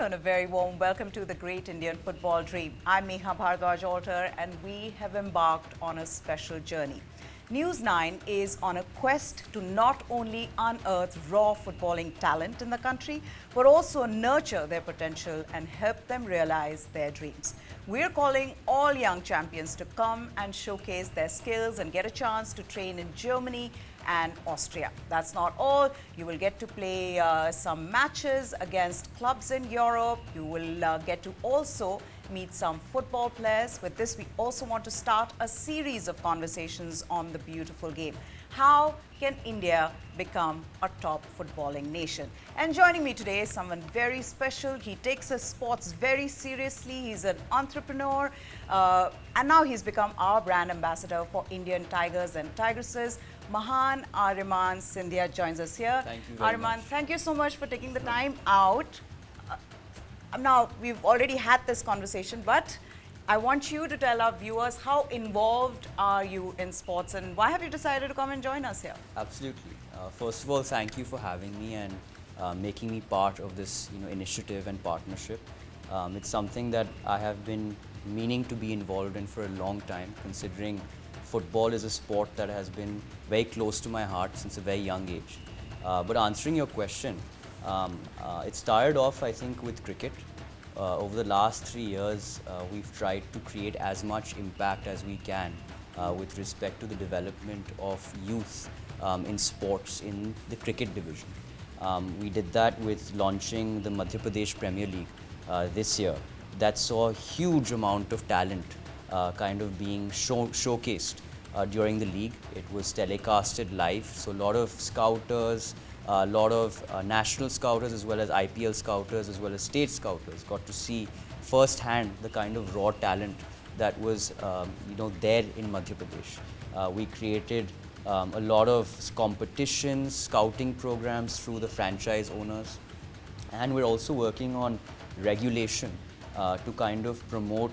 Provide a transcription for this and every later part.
and a very warm welcome to the Great Indian Football Dream. I'm Mahan Aaryaman and we have embarked on a special journey. News 9 is on a quest to not only unearth raw footballing talent in the country, but also nurture their potential and help them realize their dreams. We're calling all young champions to come and showcase their skills and get a chance to train in Germany and Austria. That's not all. You will get to play some matches against clubs in Europe. You will get to also meet some football players. With this, we also want to start a series of conversations on the beautiful game. How can India become a top footballing nation? And joining me today is someone very special. He takes his sports very seriously. He's an entrepreneur. And now he's become our brand ambassador for Indian Tigers and Tigresses. Mahan Aaryaman Scindia joins us here. Thank you very much. Thank you so much for taking the time out. Now, we've already had this conversation, but I want you to tell our viewers how involved are you in sports and why have you decided to come and join us here? Absolutely. First of all, thank you for having me and making me part of this initiative and partnership. It's something that I have been meaning to be involved in for a long time, considering football is a sport that has been very close to my heart since a very young age. But answering your question, it started off, I think, with cricket. Over the last 3 years, we've tried to create as much impact as we can with respect to the development of youth in sports in the cricket division. We did that with launching the Madhya Pradesh Premier League this year. That saw a huge amount of talent kind of being showcased during the league. It was telecasted live, so a lot of scouters, a lot of national scouters as well as IPL scouters as well as state scouters got to see firsthand the kind of raw talent that was there in Madhya Pradesh. We created a lot of competitions, scouting programs through the franchise owners, and we're also working on regulation to kind of promote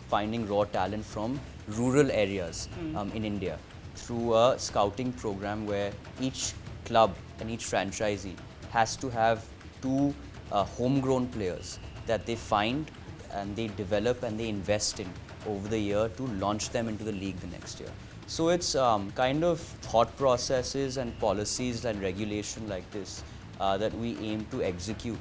finding raw talent from rural areas in India through a scouting program where each club and each franchisee has to have 2 homegrown players that they find and they develop and they invest in over the year to launch them into the league the next year. So it's kind of thought processes and policies and regulation like this that we aim to execute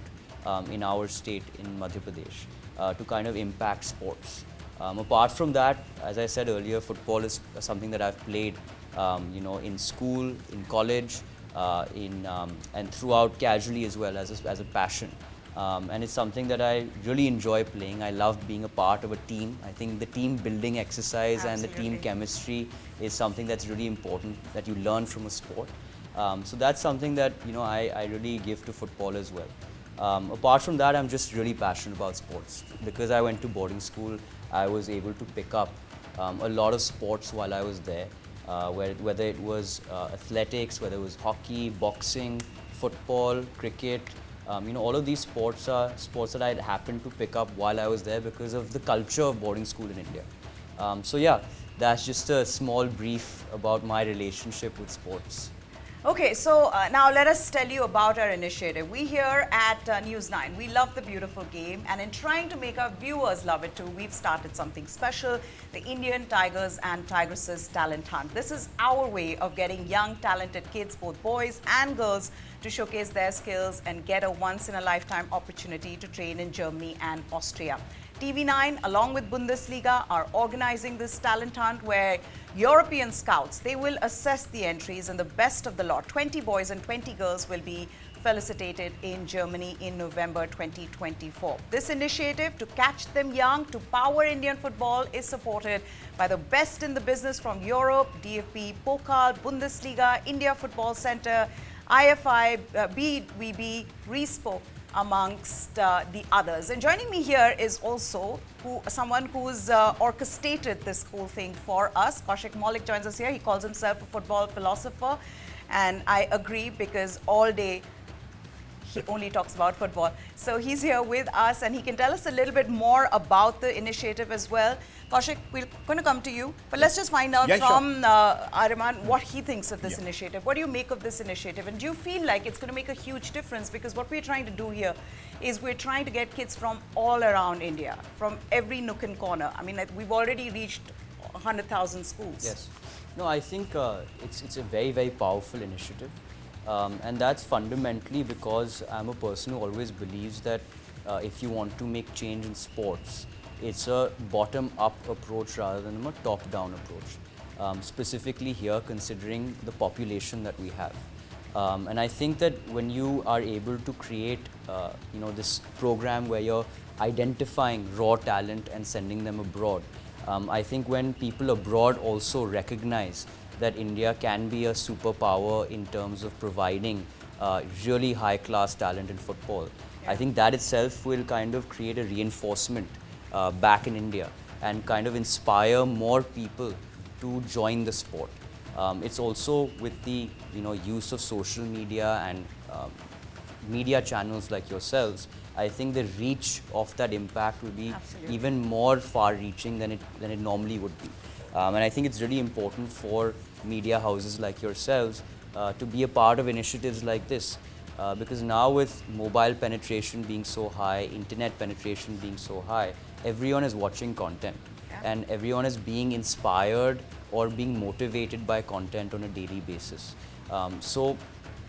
in our state in Madhya Pradesh to kind of impact sports. Apart from that, as I said earlier, football is something that I've played in school, in college, and throughout casually as well as a passion. And it's something that I really enjoy playing. I love being a part of a team. I think the team building exercise and the team chemistry is something that's really important that you learn from a sport. So that's something that I really give to football as well. Apart from that, I'm just really passionate about sports. Because I went to boarding school, I was able to pick up a lot of sports while I was there. Whether it was athletics, whether it was hockey, boxing, football, cricket, all of these sports are sports that I happened to pick up while I was there because of the culture of boarding school in India. So yeah, that's just a small brief about my relationship with sports. Okay, so now let us tell you about our initiative. We here at News 9, we love the beautiful game, and in trying to make our viewers love it too, we've started something special, the Indian Tigers and Tigresses Talent Hunt. This is our way of getting young, talented kids, both boys and girls, to showcase their skills and get a once-in-a-lifetime opportunity to train in Germany and Austria. TV9, along with Bundesliga, are organizing this talent hunt where European scouts, they will assess the entries and the best of the lot. 20 boys and 20 girls will be felicitated in Germany in November 2024. This initiative to catch them young, to power Indian football, is supported by the best in the business from Europe, DFB, Pokal, Bundesliga, India Football Center, IFI, BVB, RESPO, amongst the others. And joining me here is also someone who's orchestrated this whole thing for us. Kaushik Maulik joins us here. He calls himself a football philosopher. And I agree, because all day he only talks about football. So he's here with us and he can tell us a little bit more about the initiative as well. Kaushik, we're going to come to you, but let's just find out from Aaryaman what he thinks of this initiative. What do you make of this initiative? And do you feel like it's going to make a huge difference? Because what we're trying to do here is we're trying to get kids from all around India, from every nook and corner. I mean, like, we've already reached 100,000 schools. Yes. No, I think it's a very, very powerful initiative. And that's fundamentally because I'm a person who always believes that if you want to make change in sports, it's a bottom-up approach rather than a top-down approach. Specifically here, considering the population that we have. And I think that when you are able to create, this program where you're identifying raw talent and sending them abroad, I think when people abroad also recognize that India can be a superpower in terms of providing really high-class talent in football, I think that itself will kind of create a reinforcement back in India and kind of inspire more people to join the sport. It's also with the use of social media and media channels like yourselves, I think the reach of that impact will be even more far-reaching than it normally would be. And I think it's really important for media houses like yourselves to be a part of initiatives like this. Because now with mobile penetration being so high, internet penetration being so high, everyone is watching content. And everyone is being inspired or being motivated by content on a daily basis. So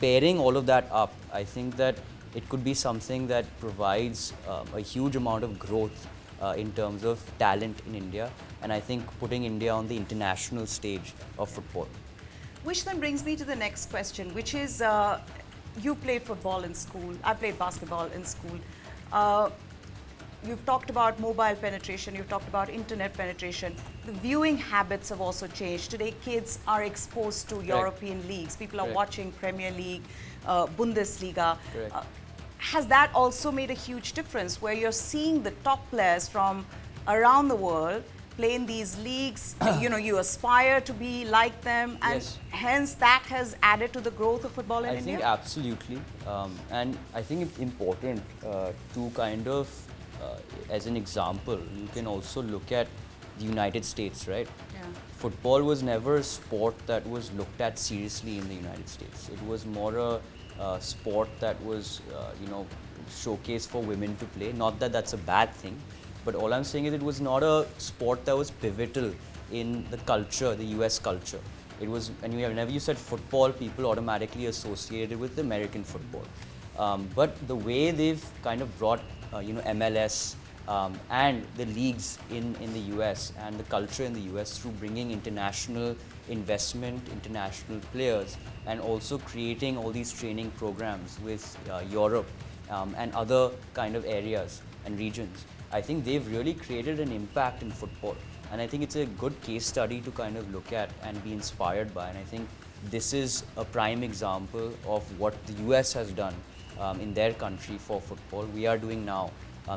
pairing all of that up, I think that it could be something that provides a huge amount of growth in terms of talent in India, and I think putting India on the international stage of football. Which then brings me to the next question, which is, you played football in school, I played basketball in school. You've talked about mobile penetration, you've talked about internet penetration. The viewing habits have also changed. Today, kids are exposed to European leagues. People are watching Premier League, Bundesliga. Has that also made a huge difference where you're seeing the top players from around the world play in these leagues? You aspire to be like them, and hence that has added to the growth of football in India? I think absolutely. And I think it's important to kind of, as an example, you can also look at the United States, right? Football was never a sport that was looked at seriously in the United States. It was more a sport that was, showcased for women to play. Not that that's a bad thing, but all I'm saying is it was not a sport that was pivotal in the culture, the US culture. It was, and whenever you said football, people automatically associated with American football. But the way they've kind of brought, MLS and the leagues in the US and the culture in the US through bringing international investment, international players, and also creating all these training programs with Europe and other kind of areas and regions. I think they've really created an impact in football. And I think it's a good case study to kind of look at and be inspired by. And I think this is a prime example of what the US has done in their country for football. We are doing now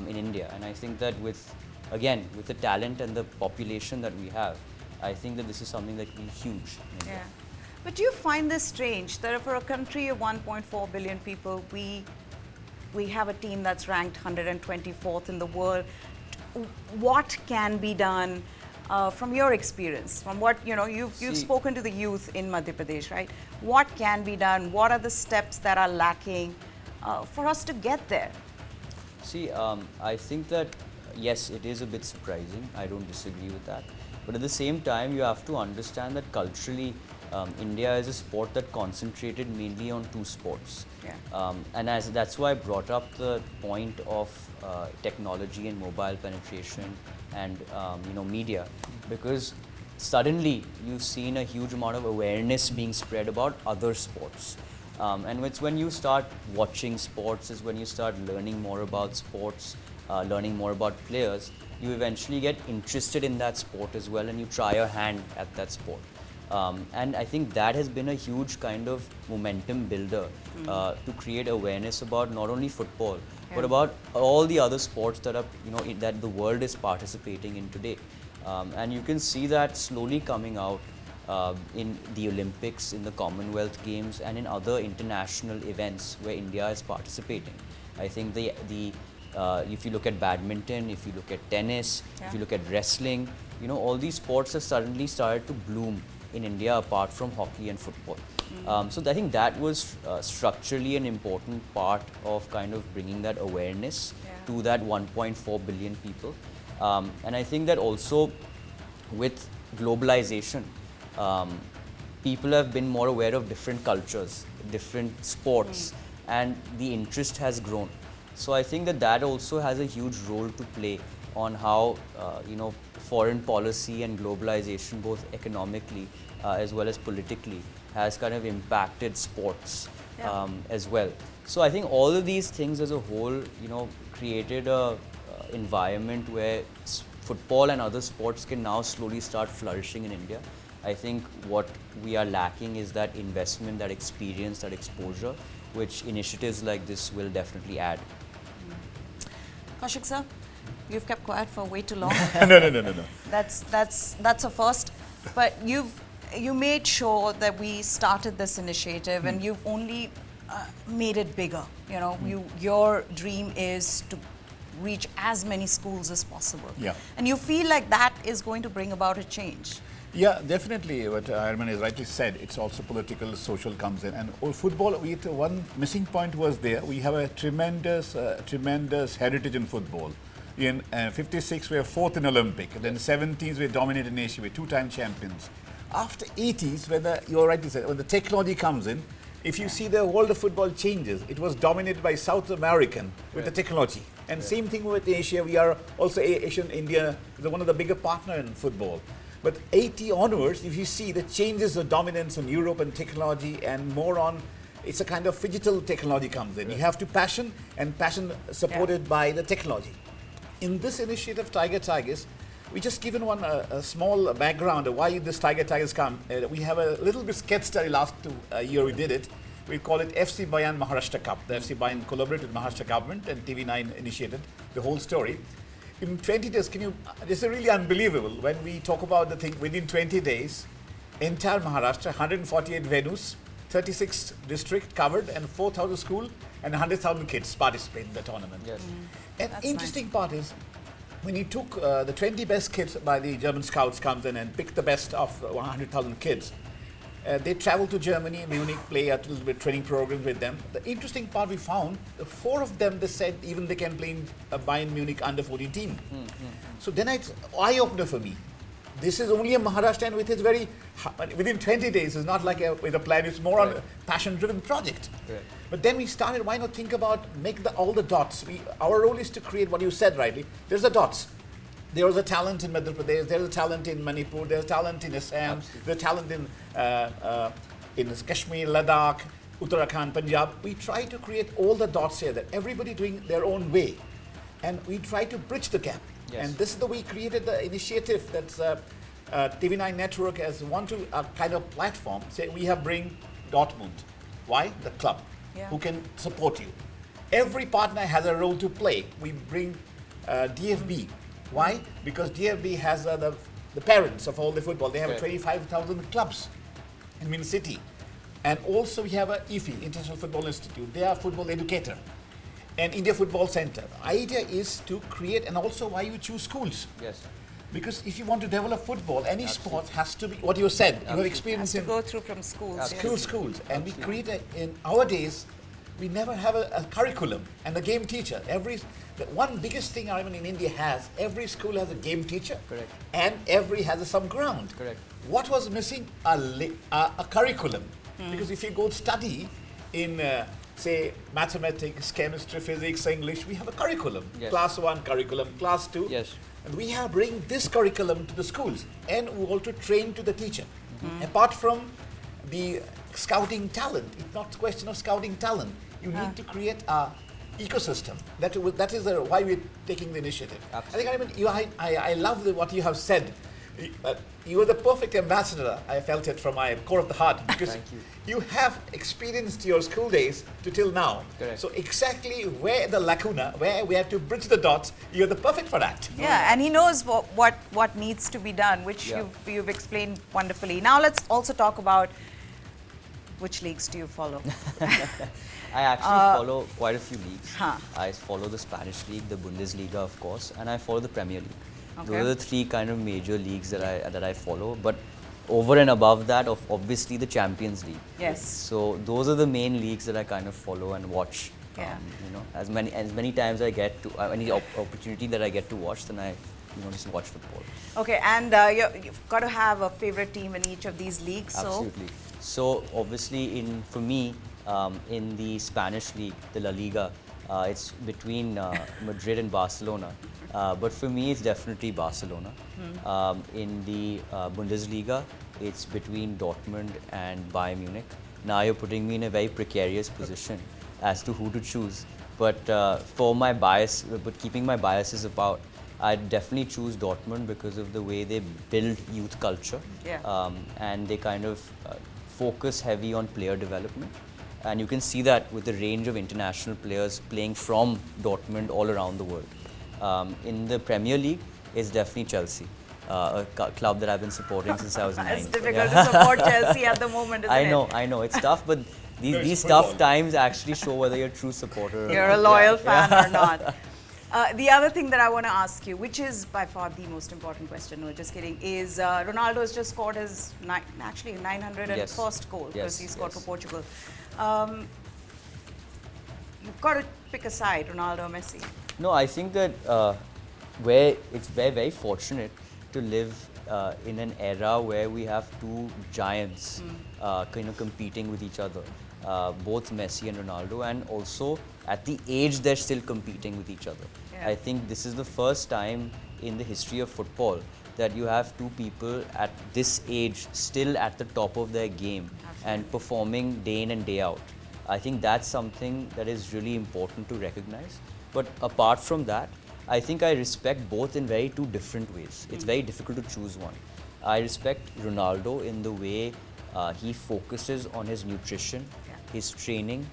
in India. And I think that with the talent and the population that we have, I think that this is something that will be huge in India. But do you find this strange that for a country of 1.4 billion people, we have a team that's ranked 124th in the world? What can be done from your experience, from what you've spoken to the youth in Madhya Pradesh, right? What can be done? What are the steps that are lacking for us to get there? See, I think that yes, it is a bit surprising. I don't disagree with that. But at the same time, you have to understand that culturally, India is a sport that concentrated mainly on two sports. And that's why I brought up the point of technology and mobile penetration and media, because suddenly you've seen a huge amount of awareness being spread about other sports. And it's when you start watching sports, is when you start learning more about sports, learning more about players, you eventually get interested in that sport as well, and you try your hand at that sport. And I think that has been a huge kind of momentum builder to create awareness about not only football, but about all the other sports that are, that the world is participating in today. And you can see that slowly coming out in the Olympics, in the Commonwealth Games, and in other international events where India is participating. I think if you look at badminton, if you look at tennis, if you look at wrestling, all these sports have suddenly started to bloom in India apart from hockey and football. So I think that was structurally an important part of kind of bringing that awareness to that 1.4 billion people. And I think that also with globalization, people have been more aware of different cultures, different sports, and the interest has grown. So I think that also has a huge role to play on how foreign policy and globalization, both economically as well as politically, has kind of impacted sports as well. So I think all of these things as a whole, created a environment where football and other sports can now slowly start flourishing in India. I think what we are lacking is that investment, that experience, that exposure, which initiatives like this will definitely add. Kaushik sir, you've kept quiet for way too long. No. That's a first. But you made sure that we started this initiative, and you've only made it bigger. Your dream is to reach as many schools as possible. Yeah. And you feel like that is going to bring about a change. Yeah, definitely. What Aaryaman has rightly said, it's also political, social comes in. And football, one missing point was there. We have a tremendous heritage in football. In 56, we were fourth in Olympic. Then 70s, we dominated Asia. We're two-time champions. After 80s, you're right to say, when the technology comes in, if you see the world of football changes, it was dominated by South American with the technology. And same thing with Asia. We are also Asian, India is one of the bigger partner in football. But 80 onwards, if you see the changes of dominance in Europe and technology and more on, it's a kind of digital technology comes in. You have to passion, and passion supported by the technology. In this initiative, Tigresses, we just given a small background of why this Tigresses come. We have a little bit sketch study last year we did it. We call it FC Bayan Maharashtra Cup. The FC Bayan collaborated with Maharashtra government, and TV9 initiated the whole story. In 20 days, this is really unbelievable when we talk about the thing. Within 20 days, entire Maharashtra, 148 venues, 36 districts covered, and 4,000 schools and 100,000 kids participate in the tournament. Yes. And That's interesting nice. part is, when you took the 20 best kids by the German scouts comes in and picked the best of 100,000 kids, they travel to Germany, Munich, play a little bit training programs with them. The interesting part we found, 4 of them, they said even they can play in a Bayern Munich under 14 team. So then it's eye-opener for me. This is only a Maharashtra, and with its within 20 days, it's not like with a plan, it's more on a passion-driven project. Correct. But then we started, why not think about all the dots. Our role is to create what you said rightly. There's the dots. There was a talent in Madhya Pradesh, there's a talent in Manipur, there's a talent in Assam, there's a talent in Kashmir, Ladakh, Uttarakhand, Punjab. We try to create all the dots here, that everybody doing their own way. And we try to bridge the gap. Yes. And this is the way we created the initiative that's TV9 Network as kind of platform. Say we have bring Dortmund. Why? The club who can support you. Every partner has a role to play. We bring DFB. Why? Because DFB has the parents of all the football. They have 25,000 clubs in Min City. And also we have a IFI, International Football Institute. They are football educator. And India Football Center. Idea is to create, and also why you choose schools. Yes. Because if you want to develop football, any sport has to be, what you said, your experience To in go through from schools. schools. And we create in our days, we never have a curriculum and a game teacher. The one biggest thing Aaryaman in India has, every school has a game teacher. Correct. And every has some ground. Correct. What was missing? A curriculum. Because if you go study in, say, mathematics, chemistry, physics, English, we have a curriculum. Yes. Class 1 curriculum, class 2. Yes. And we have bring this curriculum to the schools, and we also train to the teacher. Apart from the scouting talent, it's not a question of scouting talent. You need to create a ecosystem. That is why we're taking the initiative. Absolutely. I think I love what you have said. You were the perfect ambassador. I felt it from my core of the heart because Thank you. you have experienced your school days to till now. Correct. So exactly where the lacuna, where we have to bridge the dots, you're the perfect for that. Yeah, and he knows what needs to be done, which Yeah. you've explained wonderfully. Now let's also talk about which leagues do you follow? I actually follow quite a few leagues. Huh. I follow the Spanish league, the Bundesliga, of course, and I follow the Premier League. Okay. Those are the three kind of major leagues that I follow. But over and above that, obviously the Champions League. Yes. So those are the main leagues that I kind of follow and watch. Yeah. You know, as many times I get to any opportunity that I get to watch, then I just watch football. Okay, and you've got to have a favorite team in each of these leagues. Absolutely. So obviously, for me, in the Spanish league, the La Liga, it's between Madrid and Barcelona. But for me, it's definitely Barcelona. In the Bundesliga, it's between Dortmund and Bayern Munich. Now you're putting me in a very precarious position as to who to choose. But for my bias, but keeping my biases apart, I'd definitely choose Dortmund because of the way they build youth culture. Yeah. And they kind of focus heavy on player development. And you can see that with the range of international players playing from Dortmund all around the world. In the Premier League, it's definitely Chelsea, a club that I've been supporting since I was 9. It's difficult to support Chelsea at the moment, isn't it? I know, it's tough, but these football. tough times actually show whether you're a true supporter or You're not. a loyal fan or not. The other thing that I want to ask you, which is by far the most important question, no, just kidding, is Ronaldo has just scored his 901st goal because he scored for Portugal. You've got to pick a side, Ronaldo or Messi. No, I think that we're very fortunate to live in an era where we have two giants competing with each other, both Messi and Ronaldo, and also at the age they're still competing with each other. Yeah. I think this is the first time in the history of football that you have two people at this age still at the top of their game and performing day in and day out. I think that's something that is really important to recognize. But apart from that, I think I respect both in very two different ways. It's very difficult to choose one. I respect Ronaldo in the way he focuses on his nutrition, his training,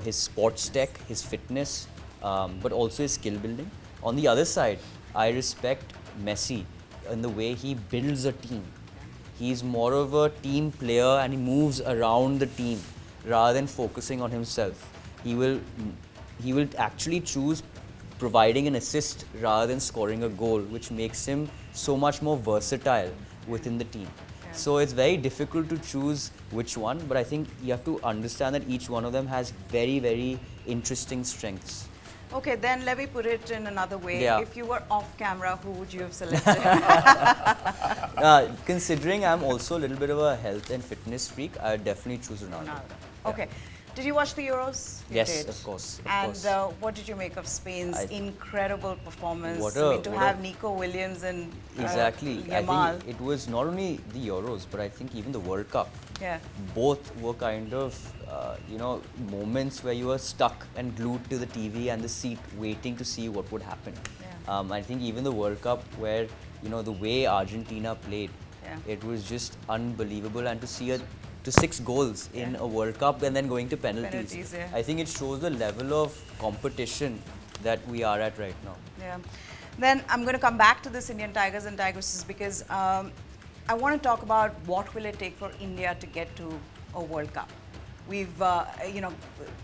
his sports tech, his fitness, but also his skill building. On the other side, I respect Messi in the way he builds a team. He's more of a team player and he moves around the team rather than focusing on himself. He will actually choose providing an assist rather than scoring a goal, which makes him so much more versatile within the team. So it's very difficult to choose which one, but I think you have to understand that each one of them has very, very interesting strengths. Okay, then let me put it in another way. Yeah. If you were off camera, who would you have selected? Considering I'm also a little bit of a health and fitness freak, I would definitely choose Ronaldo. Ronaldo. Okay. Did you watch the Euros? You Yes, did. of course. And what did you make of Spain's incredible performance? To have Nico Williams and Exactly. Yamal. I think it was not only the Euros, but I think even the World Cup. Yeah. Both were kind of, moments where you were stuck and glued to the TV and the seat waiting to see what would happen. Yeah. I think even the World Cup where, the way Argentina played, it was just unbelievable. And to see to 6 goals in a World Cup and then going to penalties. I think it shows the level of competition that we are at right now. Yeah. Then I'm going to come back to this Indian Tigers and Tigresses because I want to talk about what will it take for India to get to a World Cup. We've,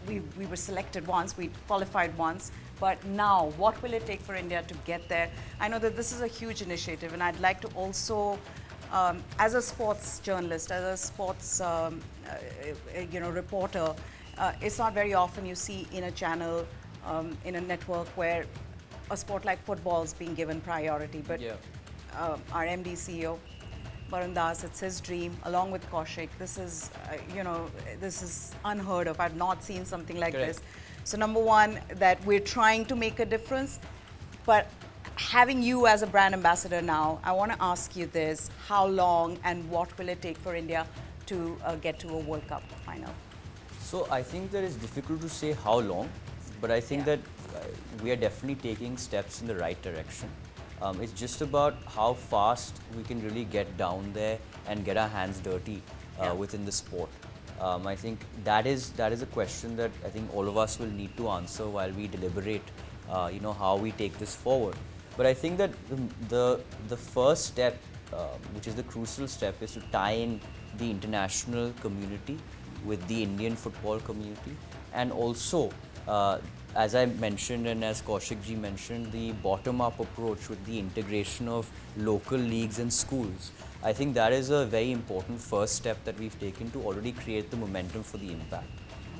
we were selected once, we qualified once, but now what will it take for India to get there? I know that this is a huge initiative, and I'd like to also, as a sports journalist, as a sports, reporter, it's not very often you see in a channel, in a network where a sport like football is being given priority. But our MD CEO, Varun Das, it's his dream, along with Kaushik. This is, this is unheard of. I've not seen something like this. So number one, that we're trying to make a difference, but having you as a brand ambassador now, I want to ask you this: how long and what will it take for India to get to a World Cup final? So I think that it's difficult to say how long, but I think that we are definitely taking steps in the right direction. It's just about how fast we can really get down there and get our hands dirty within the sport. I think that is a question that I think all of us will need to answer while we deliberate, how we take this forward. But I think that the first step, which is the crucial step, is to tie in the international community with the Indian football community, and also, as I mentioned and as Kaushik ji mentioned, the bottom-up approach with the integration of local leagues and schools. I think that is a very important first step that we've taken to already create the momentum for the impact.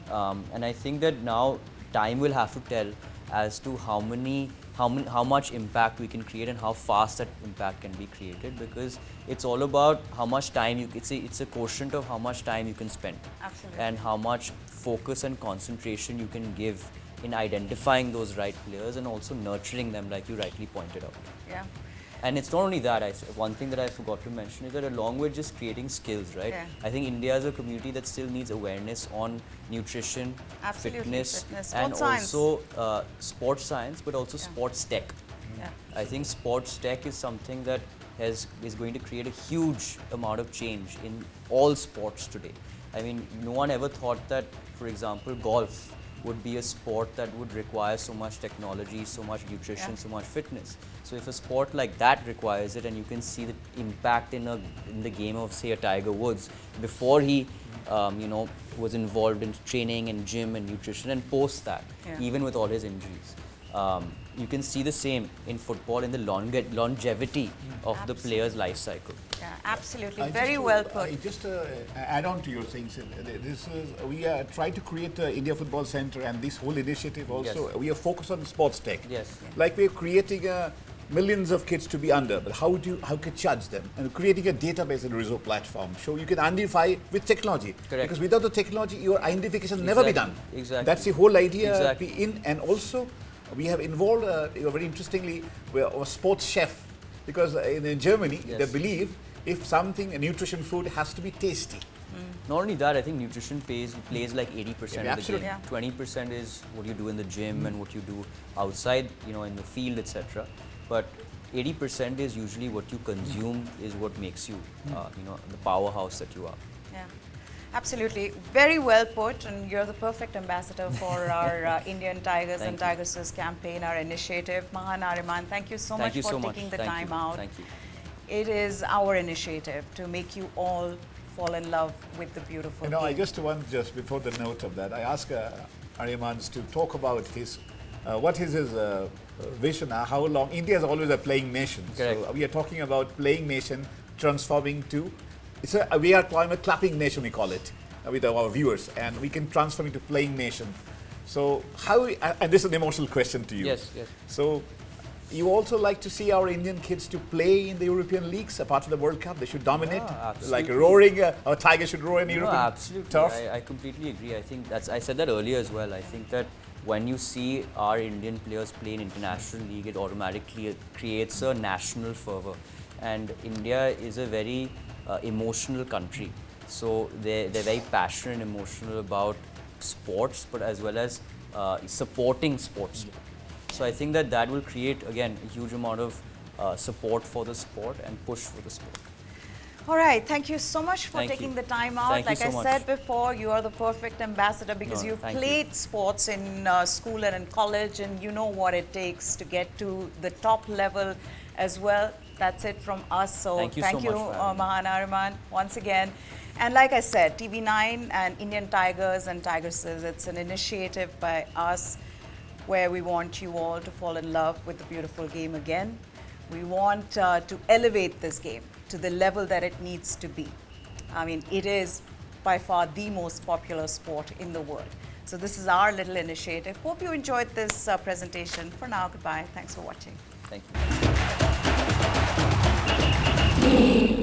And I think that now time will have to tell as to how much impact we can create and how fast that impact can be created, because it's all about how much time it's a quotient of how much time you can spend. Absolutely. And how much focus and concentration you can give in identifying those right players and also nurturing them, like you rightly pointed out. Yeah. And it's not only that, one thing that I forgot to mention is that along with just creating skills, right? Yeah. I think India is a community that still needs awareness on nutrition, Absolutely, fitness, fitness, and sports science. also sports science, but also sports tech. Yeah. I think sports tech is something that is going to create a huge amount of change in all sports today. I mean, no one ever thought that, for example, golf would be a sport that would require so much technology, so much nutrition, so much fitness. So if a sport like that requires it, and you can see the impact in the game of, say, a Tiger Woods before he was involved in training and gym and nutrition, and post that, even with all his injuries. You can see the same in football in the longevity of the player's life cycle. Yeah, absolutely. Very well put. Just add on to your things. We are trying to create the India Football Center, and this whole initiative also, Yes. we are focused on sports tech. Yes. Like we're creating millions of kids to be under, but how can you judge them? And creating a database and result platform, so you can identify with technology. Correct. Because without the technology, your identification will never be done. Exactly. That's the whole idea. Exactly. And also, we have involved, very interestingly, we're a sports chef, because in Germany, they believe if something, a nutrition food has to be tasty. Not only that, I think nutrition plays like 80% of the absolutely. game. 20% is what you do in the gym and what you do outside, in the field, etc. But 80% is usually what you consume is what makes you, the powerhouse that you are. Yeah. Absolutely. Very well put, and you're the perfect ambassador for our Indian Tigers and Tigresses campaign, our initiative. Mahan Aaryaman, thank you so much for taking the time out. Thank you. It is our initiative to make you all fall in love with the beautiful game. I just before the note of that, I asked Aryamans to talk about what is his vision, how long. India is always a playing nation. Correct. So we are talking about playing nation transforming to, we are calling a clapping nation, we call it, with our viewers, and we can transform into playing nation. So and this is an emotional question to you. Yes. So you also like to see our Indian kids to play in the European leagues, apart from the World Cup? They should dominate, like roaring, our Tigers should roar in European absolutely. turf. I completely agree. I think I said that earlier as well. I think that when you see our Indian players play in international league, it automatically creates a national fervor. And India is a very emotional country. So they're very passionate and emotional about sports, but as well as supporting sports. So I think that will create, again, a huge amount of support for the sport and push for the sport. All right, thank you so much for Thank taking you. the time out. Thank you like so I much. said before, you are the perfect ambassador because you've played sports in school and in college, and you know what it takes to get to the top level as well. That's it from us. So thank you, Mahan Aaryaman, once again. And like I said, TV9 and Indian Tigers and Tigresses, it's an initiative by us where we want you all to fall in love with the beautiful game again. We want to elevate this game to the level that it needs to be. I mean, it is by far the most popular sport in the world. So this is our little initiative. Hope you enjoyed this presentation. For now, goodbye. Thanks for watching. Thank you.